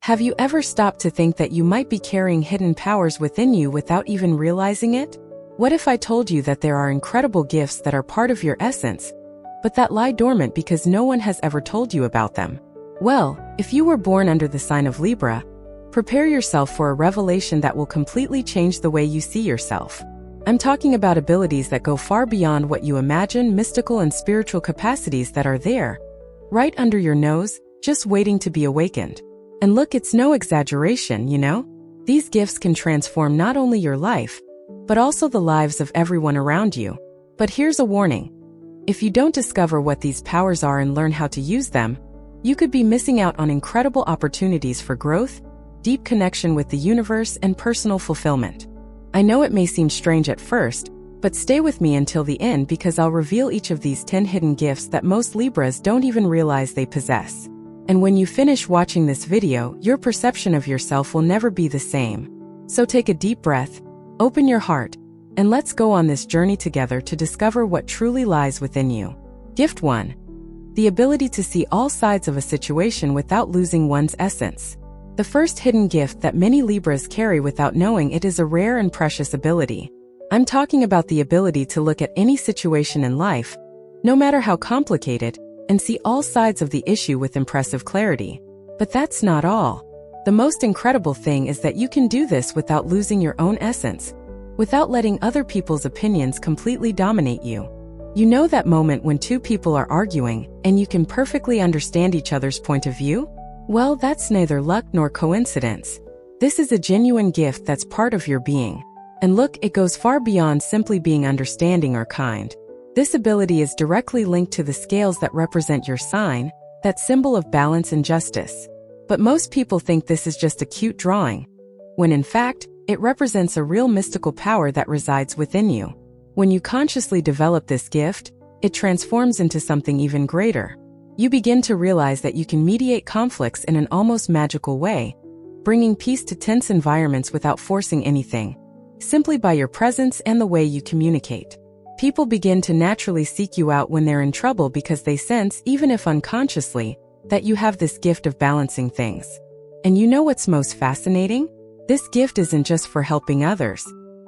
Have you ever stopped to think that you might be carrying hidden powers within you without even realizing it? What if I told you that there are incredible gifts that are part of your essence, but that lie dormant because no one has ever told you about them? Well, if you were born under the sign of Libra, prepare yourself for a revelation that will completely change the way you see yourself. I'm talking about abilities that go far beyond what you imagine, mystical and spiritual capacities that are there, right under your nose, just waiting to be awakened. And look, it's no exaggeration, you know? These gifts can transform not only your life, but also the lives of everyone around you. But here's a warning. If you don't discover what these powers are and learn how to use them, you could be missing out on incredible opportunities for growth, deep connection with the universe, and personal fulfillment. I know it may seem strange at first, but stay with me until the end because I'll reveal each of these 10 hidden gifts that most Libras don't even realize they possess. And when you finish watching this video, your perception of yourself will never be the same. So take a deep breath, open your heart, and let's go on this journey together to discover what truly lies within you. Gift 1. The ability to see all sides of a situation without losing one's essence. The first hidden gift that many Libras carry without knowing it is a rare and precious ability. I'm talking about the ability to look at any situation in life, no matter how complicated, and see all sides of the issue with impressive clarity. But that's not all. The most incredible thing is that you can do this without losing your own essence, without letting other people's opinions completely dominate you. You know that moment when two people are arguing, and you can perfectly understand each other's point of view? Well, that's neither luck nor coincidence. This is a genuine gift that's part of your being. And look, it goes far beyond simply being understanding or kind. This ability is directly linked to the scales that represent your sign, that symbol of balance and justice. But most people think this is just a cute drawing, when in fact, it represents a real mystical power that resides within you. When you consciously develop this gift, it transforms into something even greater. You begin to realize that you can mediate conflicts in an almost magical way, bringing peace to tense environments without forcing anything, simply by your presence and the way you communicate. People begin to naturally seek you out when they're in trouble because they sense, even if unconsciously, that you have this gift of balancing things. And you know what's most fascinating? This gift isn't just for helping others.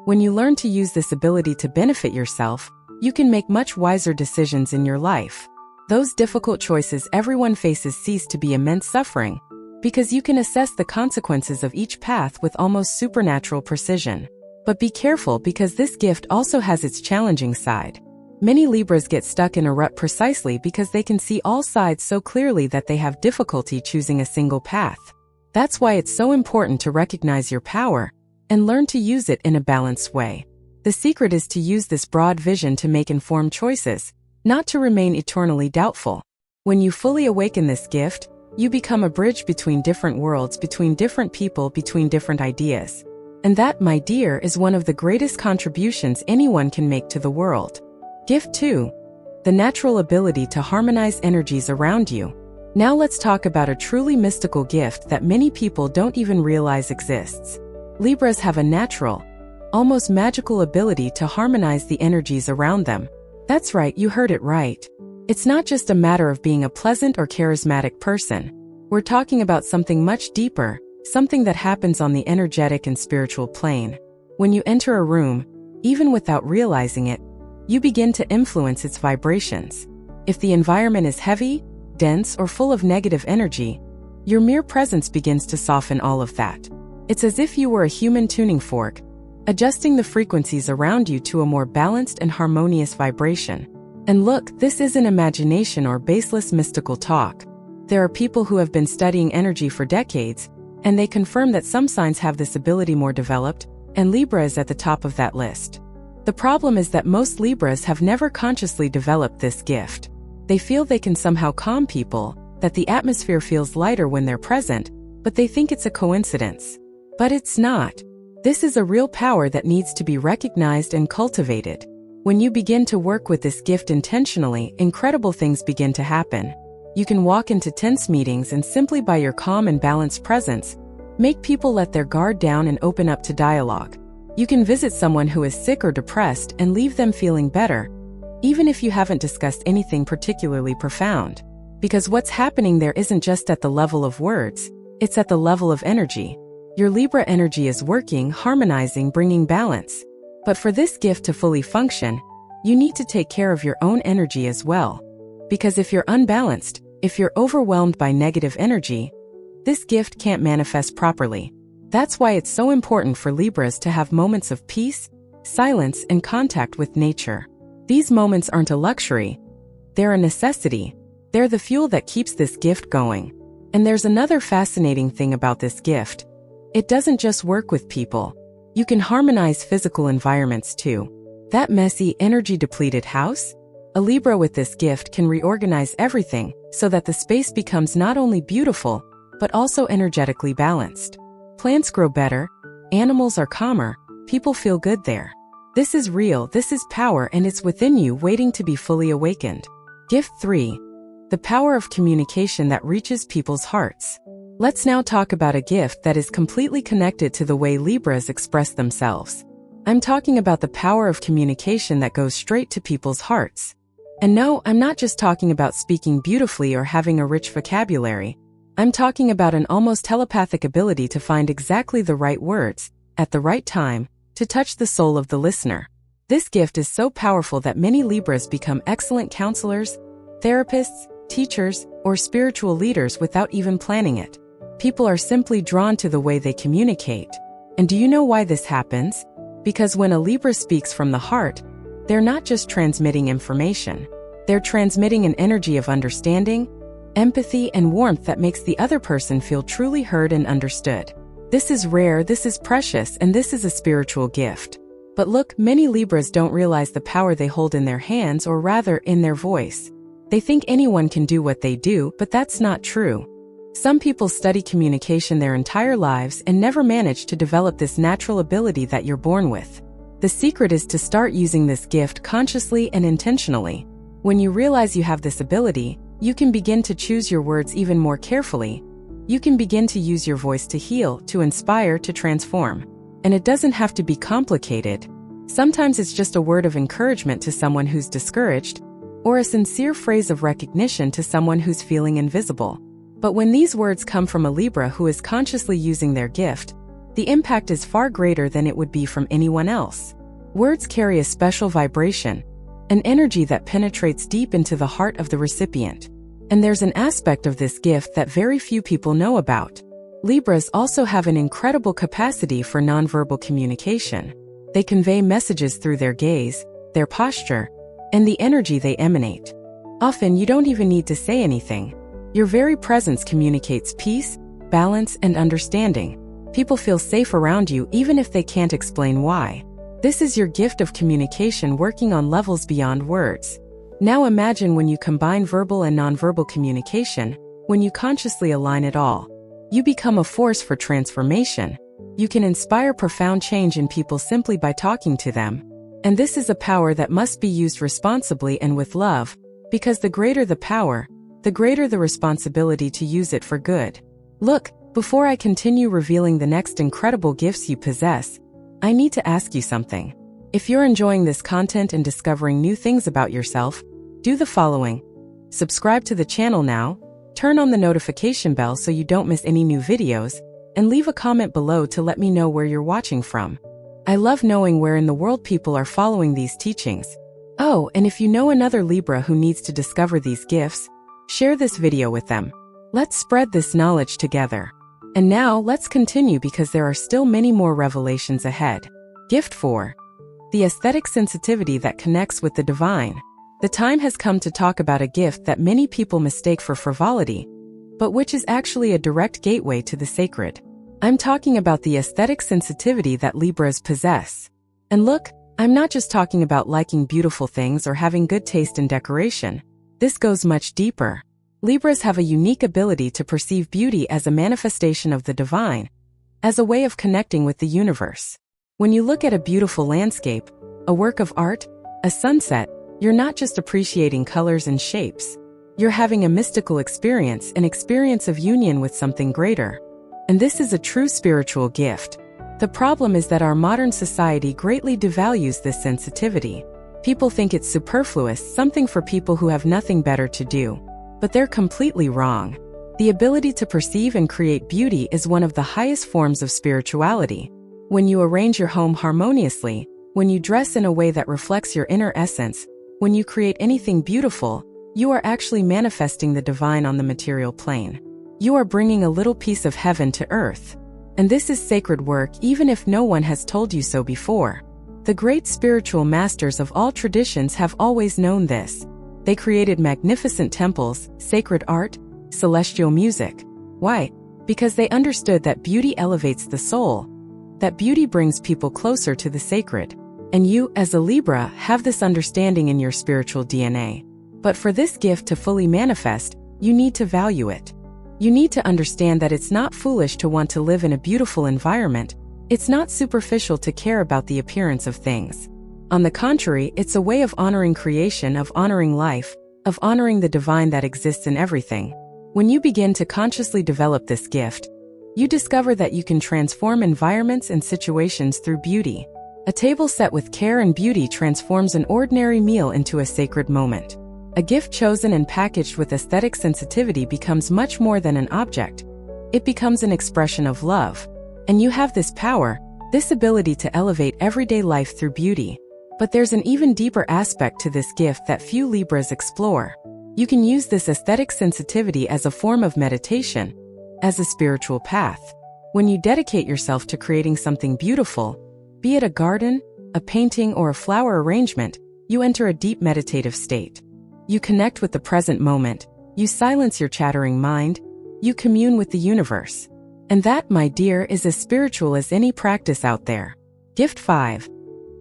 When you learn to use this ability to benefit yourself, you can make much wiser decisions in your life. Those difficult choices everyone faces cease to be immense suffering, because you can assess the consequences of each path with almost supernatural precision. But be careful because this gift also has its challenging side. Many Libras get stuck in a rut precisely because they can see all sides so clearly that they have difficulty choosing a single path. That's why it's so important to recognize your power and learn to use it in a balanced way. The secret is to use this broad vision to make informed choices, not to remain eternally doubtful. When you fully awaken this gift, you become a bridge between different worlds, between different people, between different ideas. And that, my dear, is one of the greatest contributions anyone can make to the world. Gift 2. The natural ability to harmonize energies around you. Now let's talk about a truly mystical gift that many people don't even realize exists. Libras have a natural, almost magical ability to harmonize the energies around them. That's right, you heard it right. It's not just a matter of being a pleasant or charismatic person. We're talking about something much deeper, something that happens on the energetic and spiritual plane. When you enter a room, even without realizing it, you begin to influence its vibrations. If the environment is heavy, dense, or full of negative energy, your mere presence begins to soften all of that. It's as if you were a human tuning fork, adjusting the frequencies around you to a more balanced and harmonious vibration. And look, this isn't imagination or baseless mystical talk. There are people who have been studying energy for decades, and they confirm that some signs have this ability more developed, and Libra is at the top of that list. The problem is that most Libras have never consciously developed this gift. They feel they can somehow calm people, that the atmosphere feels lighter when they're present, but they think it's a coincidence. But it's not. This is a real power that needs to be recognized and cultivated. When you begin to work with this gift intentionally, incredible things begin to happen. You can walk into tense meetings and simply by your calm and balanced presence, make people let their guard down and open up to dialogue. You can visit someone who is sick or depressed and leave them feeling better, even if you haven't discussed anything particularly profound. Because what's happening there isn't just at the level of words, It's at the level of energy. Your Libra energy is working, harmonizing, bringing balance. But for this gift to fully function, you need to take care of your own energy as well. Because if you're unbalanced, if you're overwhelmed by negative energy, this gift can't manifest properly. That's why it's so important for Libras to have moments of peace, silence, and contact with nature. These moments aren't a luxury. They're a necessity. They're the fuel that keeps this gift going. And there's another fascinating thing about this gift. It doesn't just work with people. You can harmonize physical environments too. That messy, energy-depleted house? A Libra with this gift can reorganize everything so that the space becomes not only beautiful, but also energetically balanced. Plants grow better, animals are calmer, people feel good there. This is real, this is power, and it's within you waiting to be fully awakened. Gift 3. The power of communication that reaches people's hearts. Let's now talk about a gift that is completely connected to the way Libras express themselves. I'm talking about the power of communication that goes straight to people's hearts. And no, I'm not just talking about speaking beautifully or having a rich vocabulary. I'm talking about an almost telepathic ability to find exactly the right words, at the right time, to touch the soul of the listener. This gift is so powerful that many Libras become excellent counselors, therapists, teachers, or spiritual leaders without even planning it. People are simply drawn to the way they communicate. And do you know why this happens? Because when a Libra speaks from the heart, they're not just transmitting information. They're transmitting an energy of understanding, empathy, and warmth that makes the other person feel truly heard and understood. This is rare, this is precious, and this is a spiritual gift. But look, many Libras don't realize the power they hold in their hands, or rather, in their voice. They think anyone can do what they do, but that's not true. Some people study communication their entire lives and never manage to develop this natural ability that you're born with. The secret is to start using this gift consciously and intentionally. When you realize you have this ability, you can begin to choose your words even more carefully. You can begin to use your voice to heal, to inspire, to transform. And it doesn't have to be complicated. Sometimes it's just a word of encouragement to someone who's discouraged, or a sincere phrase of recognition to someone who's feeling invisible. But when these words come from a Libra who is consciously using their gift, the impact is far greater than it would be from anyone else. Words carry a special vibration, an energy that penetrates deep into the heart of the recipient. And there's an aspect of this gift that very few people know about. Libras also have an incredible capacity for nonverbal communication. They convey messages through their gaze, their posture, and the energy they emanate. Often you don't even need to say anything. Your very presence communicates peace, balance, and understanding. People feel safe around you even if they can't explain why. This is your gift of communication working on levels beyond words. Now imagine when you combine verbal and nonverbal communication, when you consciously align it all. You become a force for transformation. You can inspire profound change in people simply by talking to them. And this is a power that must be used responsibly and with love, because the greater the power, the greater the responsibility to use it for good. Look, before I continue revealing the next incredible gifts you possess, I need to ask you something. If you're enjoying this content and discovering new things about yourself, do the following. Subscribe to the channel now, turn on the notification bell so you don't miss any new videos, and leave a comment below to let me know where you're watching from. I love knowing where in the world people are following these teachings. Oh, and if you know another Libra who needs to discover these gifts, share this video with them. Let's spread this knowledge together. And now, let's continue because there are still many more revelations ahead. Gift 4. The aesthetic sensitivity that connects with the divine. The time has come to talk about a gift that many people mistake for frivolity, but which is actually a direct gateway to the sacred. I'm talking about the aesthetic sensitivity that Libras possess. And look, I'm not just talking about liking beautiful things or having good taste in decoration. This goes much deeper. Libras have a unique ability to perceive beauty as a manifestation of the divine, as a way of connecting with the universe. When you look at a beautiful landscape, a work of art, a sunset, you're not just appreciating colors and shapes. You're having a mystical experience, an experience of union with something greater. And this is a true spiritual gift. The problem is that our modern society greatly devalues this sensitivity. People think it's superfluous, something for people who have nothing better to do. But they're completely wrong. The ability to perceive and create beauty is one of the highest forms of spirituality. When you arrange your home harmoniously, when you dress in a way that reflects your inner essence, when you create anything beautiful, you are actually manifesting the divine on the material plane. You are bringing a little piece of heaven to earth. And this is sacred work even if no one has told you so before. The great spiritual masters of all traditions have always known this. They created magnificent temples, sacred art, celestial music. Why? Because they understood that beauty elevates the soul, that beauty brings people closer to the sacred. And you, as a Libra, have this understanding in your spiritual DNA. But for this gift to fully manifest, you need to value it. You need to understand that it's not foolish to want to live in a beautiful environment. It's not superficial to care about the appearance of things. On the contrary, it's a way of honoring creation, of honoring life, of honoring the divine that exists in everything. When you begin to consciously develop this gift, you discover that you can transform environments and situations through beauty. A table set with care and beauty transforms an ordinary meal into a sacred moment. A gift chosen and packaged with aesthetic sensitivity becomes much more than an object. It becomes an expression of love. And you have this power, this ability to elevate everyday life through beauty. But there's an even deeper aspect to this gift that few Libras explore. You can use this aesthetic sensitivity as a form of meditation, as a spiritual path. When you dedicate yourself to creating something beautiful, be it a garden, a painting, or a flower arrangement, you enter a deep meditative state. You connect with the present moment, you silence your chattering mind, you commune with the universe. And that, my dear, is as spiritual as any practice out there. Gift 5.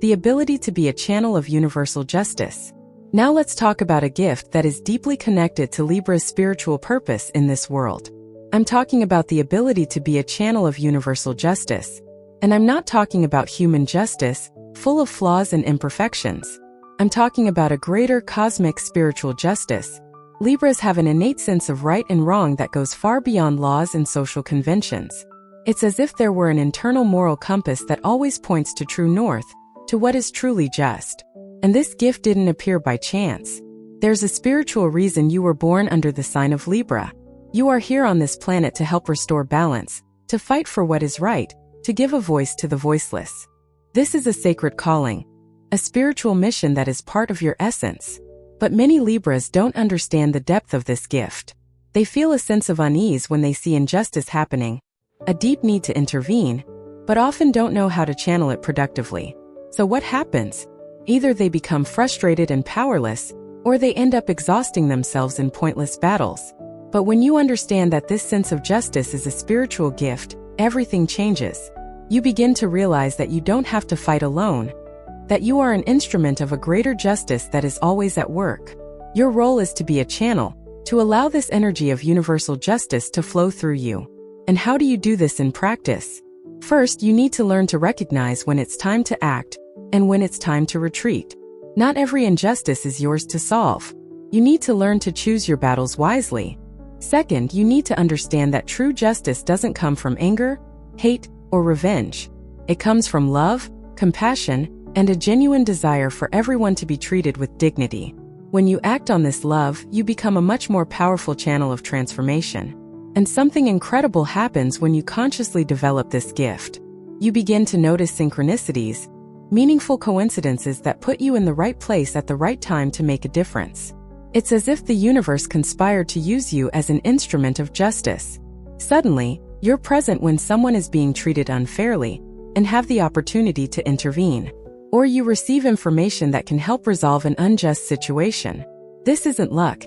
The ability to be a channel of universal justice. Now let's talk about a gift that is deeply connected to Libra's spiritual purpose in this world. I'm talking about the ability to be a channel of universal justice. And I'm not talking about human justice, full of flaws and imperfections. I'm talking about a greater cosmic spiritual justice. Libras have an innate sense of right and wrong that goes far beyond laws and social conventions. It's as if there were an internal moral compass that always points to true north, to what is truly just. And this gift didn't appear by chance. There's a spiritual reason you were born under the sign of Libra. You are here on this planet to help restore balance, to fight for what is right, to give a voice to the voiceless. This is a sacred calling, a spiritual mission that is part of your essence. But many Libras don't understand the depth of this gift. They feel a sense of unease when they see injustice happening, a deep need to intervene, but often don't know how to channel it productively. So what happens? Either they become frustrated and powerless, or they end up exhausting themselves in pointless battles. But when you understand that this sense of justice is a spiritual gift, everything changes. You begin to realize that you don't have to fight alone, that you are an instrument of a greater justice that is always at work. Your role is to be a channel, to allow this energy of universal justice to flow through you. And how do you do this in practice? First, you need to learn to recognize when it's time to act and when it's time to retreat. Not every injustice is yours to solve. You need to learn to choose your battles wisely. Second, you need to understand that true justice doesn't come from anger, hate, or revenge. It comes from love, compassion, and a genuine desire for everyone to be treated with dignity. When you act on this love, you become a much more powerful channel of transformation. And something incredible happens when you consciously develop this gift. You begin to notice synchronicities, meaningful coincidences that put you in the right place at the right time to make a difference. It's as if the universe conspired to use you as an instrument of justice. Suddenly, you're present when someone is being treated unfairly and have the opportunity to intervene. Or you receive information that can help resolve an unjust situation. This isn't luck.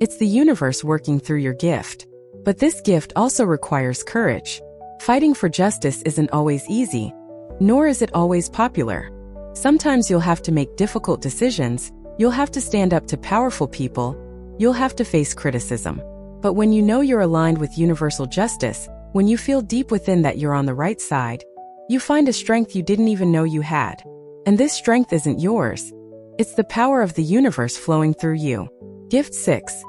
It's the universe working through your gift. But this gift also requires courage. Fighting for justice isn't always easy, nor is it always popular. Sometimes you'll have to make difficult decisions, you'll have to stand up to powerful people, you'll have to face criticism. But when you know you're aligned with universal justice, when you feel deep within that you're on the right side, you find a strength you didn't even know you had. And this strength isn't yours. It's the power of the universe flowing through you. Gift 6.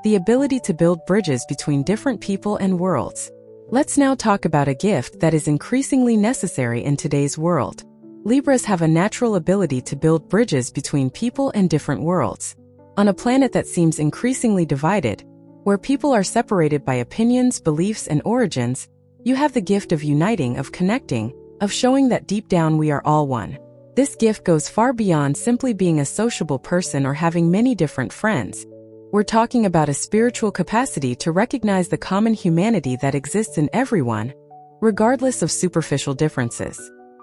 The ability to build bridges between different people and worlds. Let's now talk about a gift that is increasingly necessary in today's world. Libras have a natural ability to build bridges between people and different worlds. On a planet that seems increasingly divided, Where people are separated by opinions, beliefs, and origins, you have the gift of uniting, of connecting, of showing that deep down we are all one. This gift goes far beyond simply being a sociable person or having many different friends. We're talking about a spiritual capacity to recognize the common humanity that exists in everyone, regardless of superficial differences.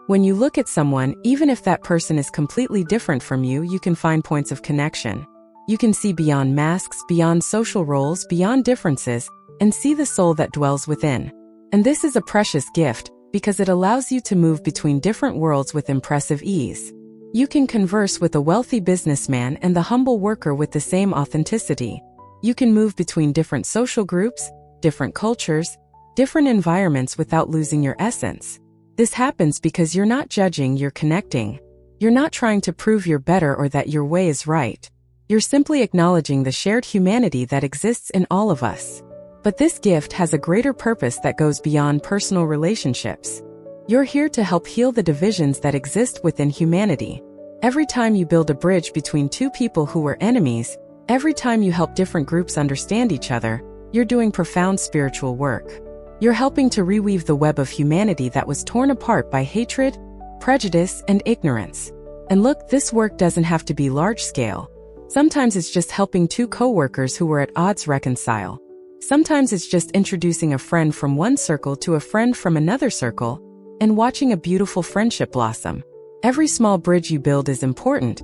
When you look at someone, even if that person is completely different from you, you can find points of connection. You can see beyond masks, beyond social roles, beyond differences, and see the soul that dwells within. And this is a precious gift, because it allows you to move between different worlds with impressive ease. You can converse with a wealthy businessman and the humble worker with the same authenticity. You can move between different social groups, different cultures, different environments without losing your essence. This happens because you're not judging, you're connecting. You're not trying to prove you're better or that your way is right. You're simply acknowledging the shared humanity that exists in all of us. But this gift has a greater purpose that goes beyond personal relationships. You're here to help heal the divisions that exist within humanity. Every time you build a bridge between two people who were enemies, every time you help different groups understand each other, you're doing profound spiritual work. You're helping to reweave the web of humanity that was torn apart by hatred, prejudice, and ignorance. And look, this work doesn't have to be large-scale. Sometimes it's just helping two co-workers who were at odds reconcile. Sometimes it's just introducing a friend from one circle to a friend from another circle, and watching a beautiful friendship blossom. Every small bridge you build is important.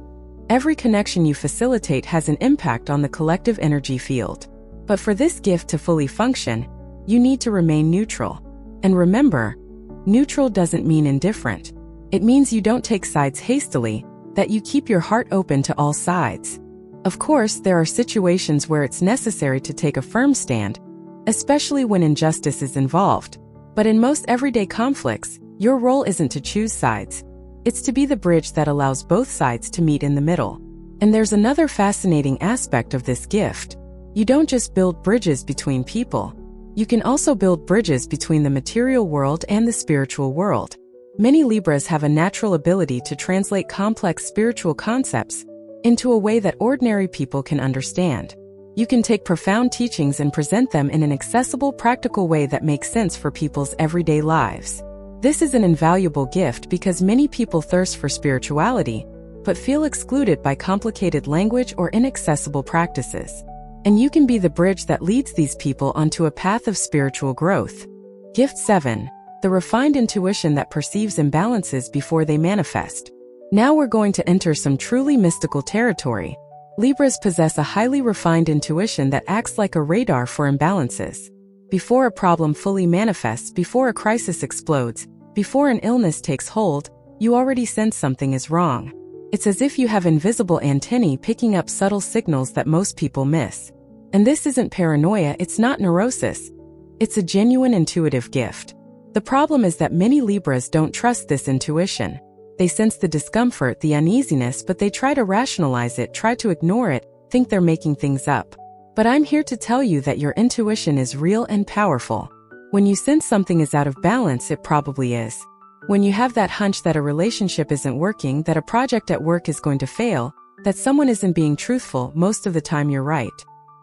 Every connection you facilitate has an impact on the collective energy field. But for this gift to fully function, you need to remain neutral. And remember, neutral doesn't mean indifferent. It means you don't take sides hastily, that you keep your heart open to all sides. Of course, there are situations where it's necessary to take a firm stand, especially when injustice is involved. But in most everyday conflicts, your role isn't to choose sides. It's to be the bridge that allows both sides to meet in the middle. And there's another fascinating aspect of this gift. You don't just build bridges between people. You can also build bridges between the material world and the spiritual world. Many Libras have a natural ability to translate complex spiritual concepts into a way that ordinary people can understand. You can take profound teachings and present them in an accessible, practical way that makes sense for people's everyday lives. This is an invaluable gift because many people thirst for spirituality, but feel excluded by complicated language or inaccessible practices. And you can be the bridge that leads these people onto a path of spiritual growth. Gift 7. The refined intuition that perceives imbalances before they manifest. Now we're going to enter some truly mystical territory. Libras possess a highly refined intuition that acts like a radar for imbalances. Before a problem fully manifests, before a crisis explodes, before an illness takes hold, you already sense something is wrong. It's as if you have invisible antennae picking up subtle signals that most people miss. And this isn't paranoia, it's not neurosis. It's a genuine intuitive gift. The problem is that many Libras don't trust this intuition. They sense the discomfort, the uneasiness, but they try to rationalize it, try to ignore it, think they're making things up. But I'm here to tell you that your intuition is real and powerful. When you sense something is out of balance, it probably is. When you have that hunch that a relationship isn't working, that a project at work is going to fail, that someone isn't being truthful, most of the time you're right.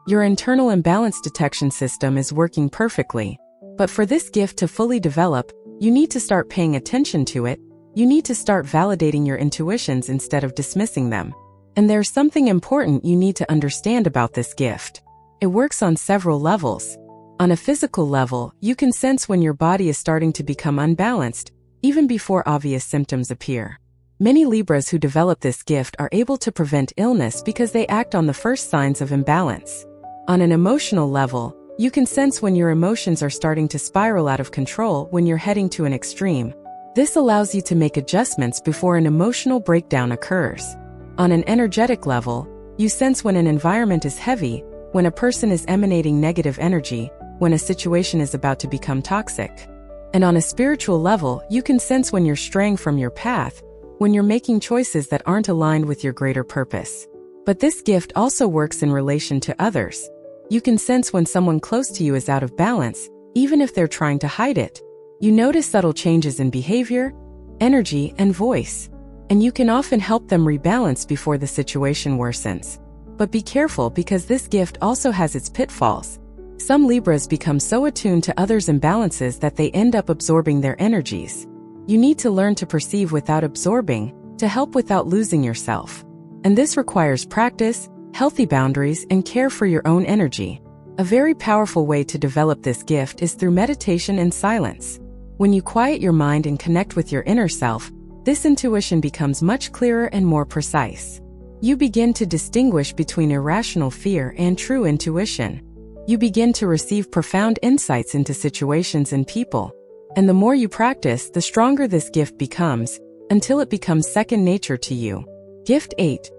Your internal imbalance detection system is working perfectly. But for this gift to fully develop, you need to start paying attention to it. You need to start validating your intuitions instead of dismissing them. And there's something important you need to understand about this gift. It works on several levels. On a physical level, you can sense when your body is starting to become unbalanced, even before obvious symptoms appear. Many Libras who develop this gift are able to prevent illness because they act on the first signs of imbalance. On an emotional level, you can sense when your emotions are starting to spiral out of control, when you're heading to an extreme. This allows you to make adjustments before an emotional breakdown occurs. On an energetic level, you sense when an environment is heavy, when a person is emanating negative energy, when a situation is about to become toxic. And on a spiritual level, you can sense when you're straying from your path, when you're making choices that aren't aligned with your greater purpose. But this gift also works in relation to others. You can sense when someone close to you is out of balance, even if they're trying to hide it. You notice subtle changes in behavior, energy, and voice, and you can often help them rebalance before the situation worsens. But be careful because this gift also has its pitfalls. Some Libras become so attuned to others' imbalances that they end up absorbing their energies. You need to learn to perceive without absorbing, to help without losing yourself. And this requires practice, healthy boundaries, and care for your own energy. A very powerful way to develop this gift is through meditation and silence. When you quiet your mind and connect with your inner self, this intuition becomes much clearer and more precise. You begin to distinguish between irrational fear and true intuition. You begin to receive profound insights into situations and people. And the more you practice, the stronger this gift becomes, until it becomes second nature to you. Gift 8.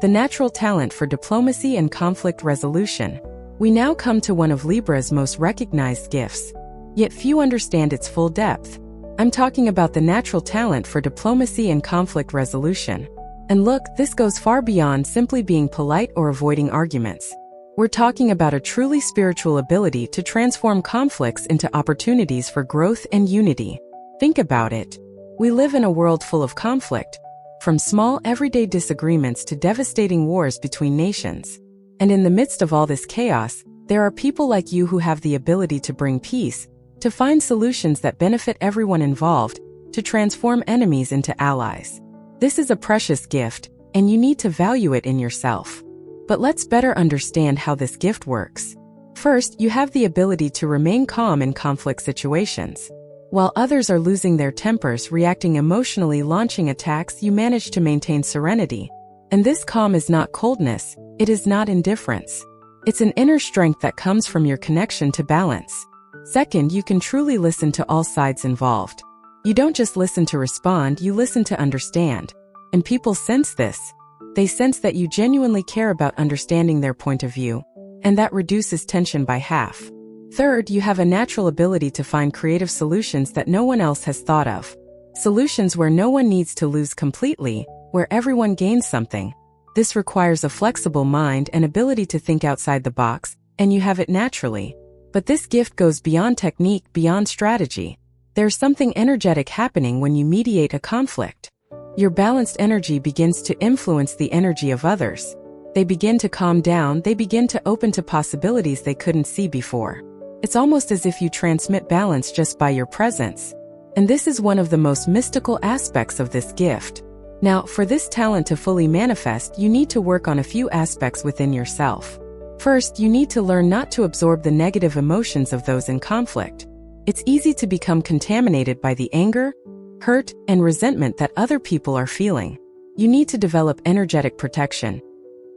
The natural talent for diplomacy and conflict resolution. We now come to one of Libra's most recognized gifts. Yet few understand its full depth. I'm talking about the natural talent for diplomacy and conflict resolution. And look, this goes far beyond simply being polite or avoiding arguments. We're talking about a truly spiritual ability to transform conflicts into opportunities for growth and unity. Think about it. We live in a world full of conflict, from small everyday disagreements to devastating wars between nations. And in the midst of all this chaos, there are people like you who have the ability to bring peace, to find solutions that benefit everyone involved, to transform enemies into allies. This is a precious gift, and you need to value it in yourself. But let's better understand how this gift works. First, you have the ability to remain calm in conflict situations. While others are losing their tempers, reacting emotionally, launching attacks, you manage to maintain serenity. And this calm is not coldness, it is not indifference. It's an inner strength that comes from your connection to balance. Second, you can truly listen to all sides involved. You don't just listen to respond, you listen to understand. And people sense this. They sense that you genuinely care about understanding their point of view, and that reduces tension by half. Third, you have a natural ability to find creative solutions that no one else has thought of. Solutions where no one needs to lose completely, where everyone gains something. This requires a flexible mind and ability to think outside the box, and you have it naturally. But this gift goes beyond technique, beyond strategy. There's something energetic happening when you mediate a conflict. Your balanced energy begins to influence the energy of others. They begin to calm down, they begin to open to possibilities they couldn't see before. It's almost as if you transmit balance just by your presence. And this is one of the most mystical aspects of this gift. Now, for this talent to fully manifest, you need to work on a few aspects within yourself. First, you need to learn not to absorb the negative emotions of those in conflict. It's easy to become contaminated by the anger, hurt, and resentment that other people are feeling. You need to develop energetic protection.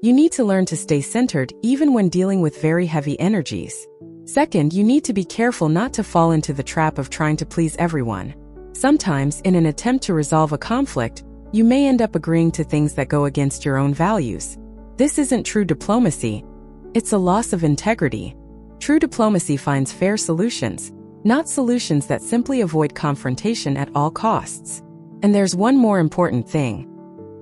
You need to learn to stay centered even when dealing with very heavy energies. Second, you need to be careful not to fall into the trap of trying to please everyone. Sometimes, in an attempt to resolve a conflict, you may end up agreeing to things that go against your own values. This isn't true diplomacy. It's a loss of integrity. True diplomacy finds fair solutions, not solutions that simply avoid confrontation at all costs. And there's one more important thing.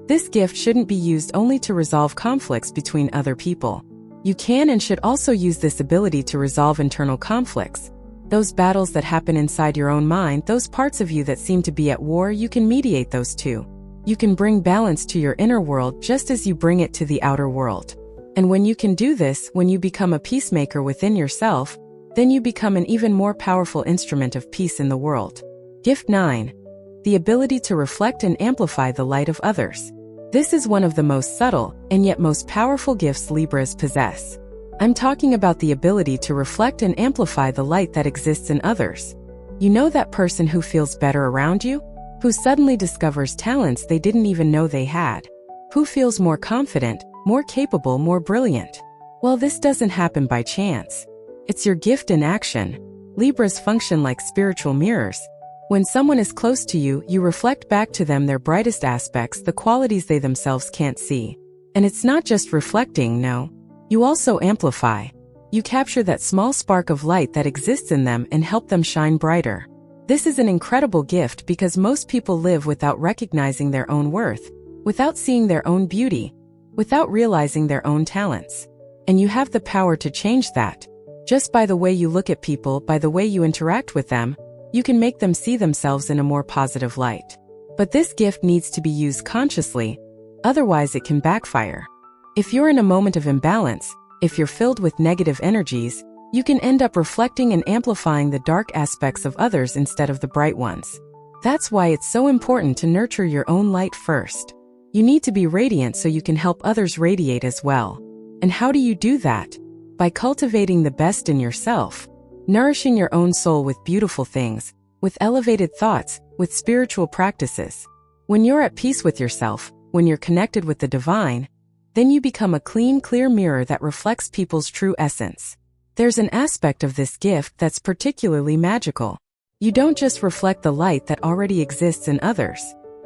This gift shouldn't be used only to resolve conflicts between other people. You can and should also use this ability to resolve internal conflicts. Those battles that happen inside your own mind, those parts of you that seem to be at war, you can mediate those too. You can bring balance to your inner world just as you bring it to the outer world. And when you can do this, when you become a peacemaker within yourself, then you become an even more powerful instrument of peace in the world. Gift 9. The ability to reflect and amplify the light of others. This is one of the most subtle and yet most powerful gifts Libras possess. I'm talking about the ability to reflect and amplify the light that exists in others. You know that person who feels better around you? Who suddenly discovers talents they didn't even know they had? Who feels more confident, more capable, more brilliant? Well, this doesn't happen by chance. It's your gift in action. Libras function like spiritual mirrors. When someone is close to you, you reflect back to them their brightest aspects, the qualities they themselves can't see. And it's not just reflecting, no. You also amplify. You capture that small spark of light that exists in them and help them shine brighter. This is an incredible gift because most people live without recognizing their own worth, without seeing their own beauty, without realizing their own talents. And you have the power to change that. Just by the way you look at people, by the way you interact with them, you can make them see themselves in a more positive light. But this gift needs to be used consciously, otherwise it can backfire. If you're in a moment of imbalance, if you're filled with negative energies, you can end up reflecting and amplifying the dark aspects of others instead of the bright ones. That's why it's so important to nurture your own light first. You need to be radiant so you can help others radiate as well. And how do you do that? By cultivating the best in yourself, nourishing your own soul with beautiful things, with elevated thoughts, with spiritual practices. When you're at peace with yourself, when you're connected with the divine, then you become a clean, clear mirror that reflects people's true essence. There's an aspect of this gift that's particularly magical. You don't just reflect the light that already exists in others.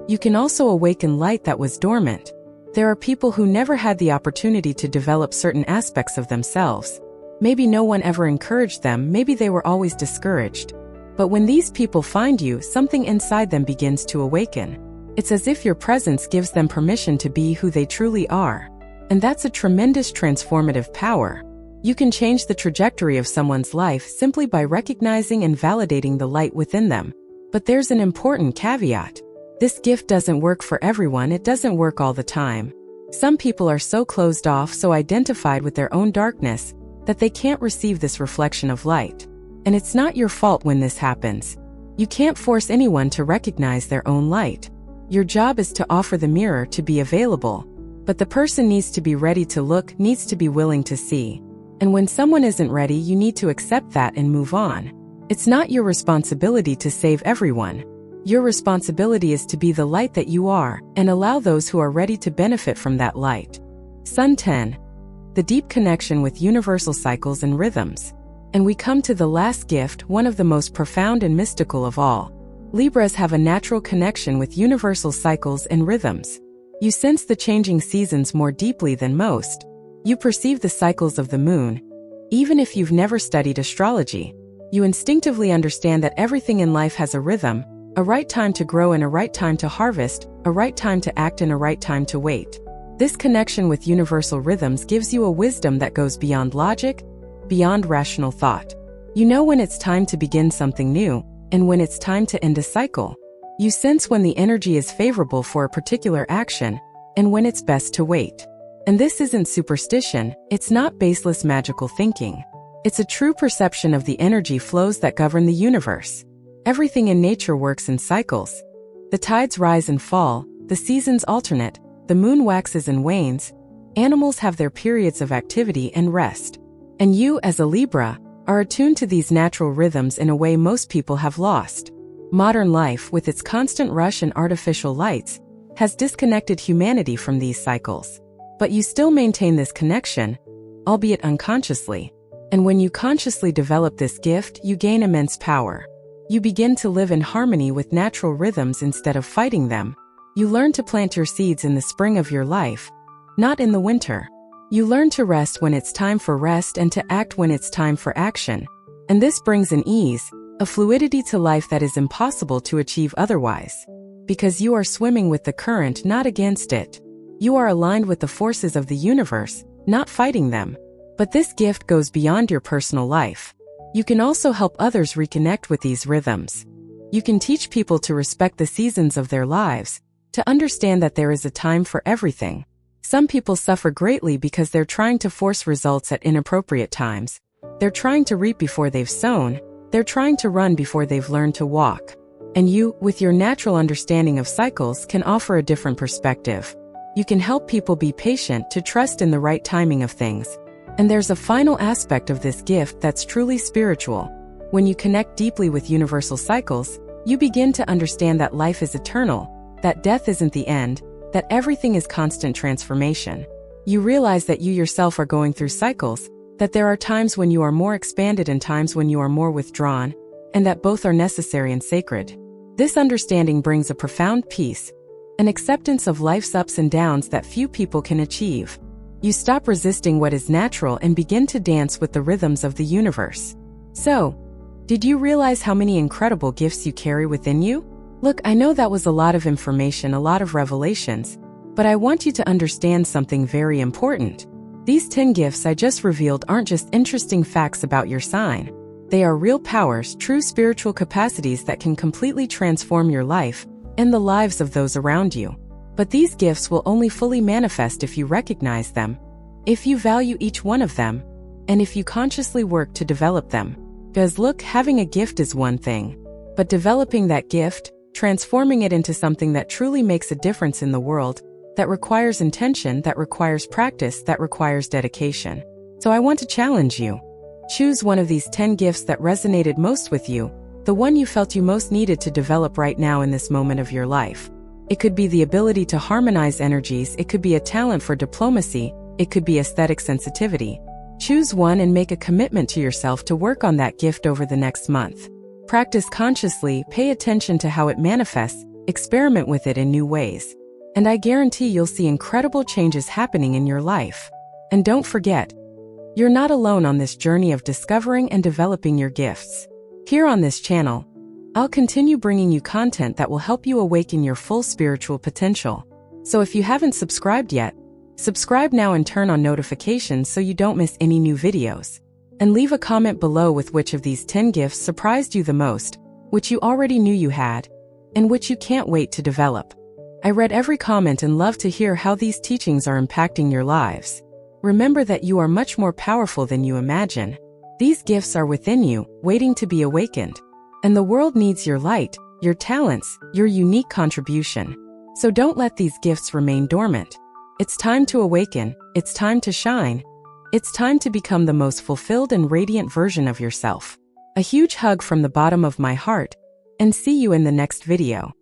You can also awaken light that was dormant. There are people who never had the opportunity to develop certain aspects of themselves. Maybe no one ever encouraged them, maybe they were always discouraged. But when these people find you, something inside them begins to awaken. It's as if your presence gives them permission to be who they truly are. And that's a tremendous transformative power. You can change the trajectory of someone's life simply by recognizing and validating the light within them. But there's an important caveat. This gift doesn't work for everyone, it doesn't work all the time. Some people are so closed off, so identified with their own darkness, that they can't receive this reflection of light. And it's not your fault when this happens. You can't force anyone to recognize their own light. Your job is to offer the mirror, to be available. But the person needs to be ready to look, needs to be willing to see. And when someone isn't ready, you need to accept that and move on. It's not your responsibility to save everyone. Your responsibility is to be the light that you are, and allow those who are ready to benefit from that light. Sun 10. The deep connection with universal cycles and rhythms. And we come to the last gift, one of the most profound and mystical of all. Libras have a natural connection with universal cycles and rhythms. You sense the changing seasons more deeply than most. You perceive the cycles of the moon. Even if you've never studied astrology, you instinctively understand that everything in life has a rhythm, a right time to grow and a right time to harvest, a right time to act and a right time to wait. This connection with universal rhythms gives you a wisdom that goes beyond logic, beyond rational thought. You know when it's time to begin something new, and when it's time to end a cycle. You sense when the energy is favorable for a particular action, and when it's best to wait. And this isn't superstition, it's not baseless magical thinking. It's a true perception of the energy flows that govern the universe. Everything in nature works in cycles. The tides rise and fall, the seasons alternate, the moon waxes and wanes, animals have their periods of activity and rest. And you, as a Libra, are attuned to these natural rhythms in a way most people have lost. Modern life, with its constant rush and artificial lights, has disconnected humanity from these cycles. But you still maintain this connection, albeit unconsciously. And when you consciously develop this gift, you gain immense power. You begin to live in harmony with natural rhythms instead of fighting them. You learn to plant your seeds in the spring of your life, not in the winter. You learn to rest when it's time for rest and to act when it's time for action. And this brings an ease, a fluidity to life that is impossible to achieve otherwise. Because you are swimming with the current, not against it. You are aligned with the forces of the universe, not fighting them. But this gift goes beyond your personal life. You can also help others reconnect with these rhythms. You can teach people to respect the seasons of their lives, to understand that there is a time for everything. Some people suffer greatly because they're trying to force results at inappropriate times. They're trying to reap before they've sown. They're trying to run before they've learned to walk. And you, with your natural understanding of cycles, can offer a different perspective. You can help people be patient, to trust in the right timing of things. And there's a final aspect of this gift that's truly spiritual. When you connect deeply with universal cycles, you begin to understand that life is eternal, that death isn't the end, that everything is constant transformation. You realize that you yourself are going through cycles, that there are times when you are more expanded and times when you are more withdrawn, and that both are necessary and sacred. This understanding brings a profound peace, an acceptance of life's ups and downs that few people can achieve. You stop resisting what is natural and begin to dance with the rhythms of the universe. So, did you realize how many incredible gifts you carry within you? Look, I know that was a lot of information, a lot of revelations, but I want you to understand something very important. These 10 gifts I just revealed aren't just interesting facts about your sign. They are real powers, true spiritual capacities that can completely transform your life and the lives of those around you. But these gifts will only fully manifest if you recognize them, if you value each one of them, and if you consciously work to develop them. Because look, having a gift is one thing, but developing that gift, transforming it into something that truly makes a difference in the world, that requires intention, that requires practice, that requires dedication. So I want to challenge you. Choose one of these 10 gifts that resonated most with you, the one you felt you most needed to develop right now in this moment of your life. It could be the ability to harmonize energies, it could be a talent for diplomacy, it could be aesthetic sensitivity. Choose one and make a commitment to yourself to work on that gift over the next month. Practice consciously, pay attention to how it manifests, experiment with it in new ways. And I guarantee you'll see incredible changes happening in your life. And don't forget, you're not alone on this journey of discovering and developing your gifts. Here on this channel, I'll continue bringing you content that will help you awaken your full spiritual potential. So if you haven't subscribed yet, subscribe now and turn on notifications so you don't miss any new videos. And leave a comment below with which of these 10 gifts surprised you the most, which you already knew you had, and which you can't wait to develop. I read every comment and love to hear how these teachings are impacting your lives. Remember that you are much more powerful than you imagine. These gifts are within you, waiting to be awakened. And the world needs your light, your talents, your unique contribution. So don't let these gifts remain dormant. It's time to awaken, it's time to shine. It's time to become the most fulfilled and radiant version of yourself. A huge hug from the bottom of my heart, and see you in the next video.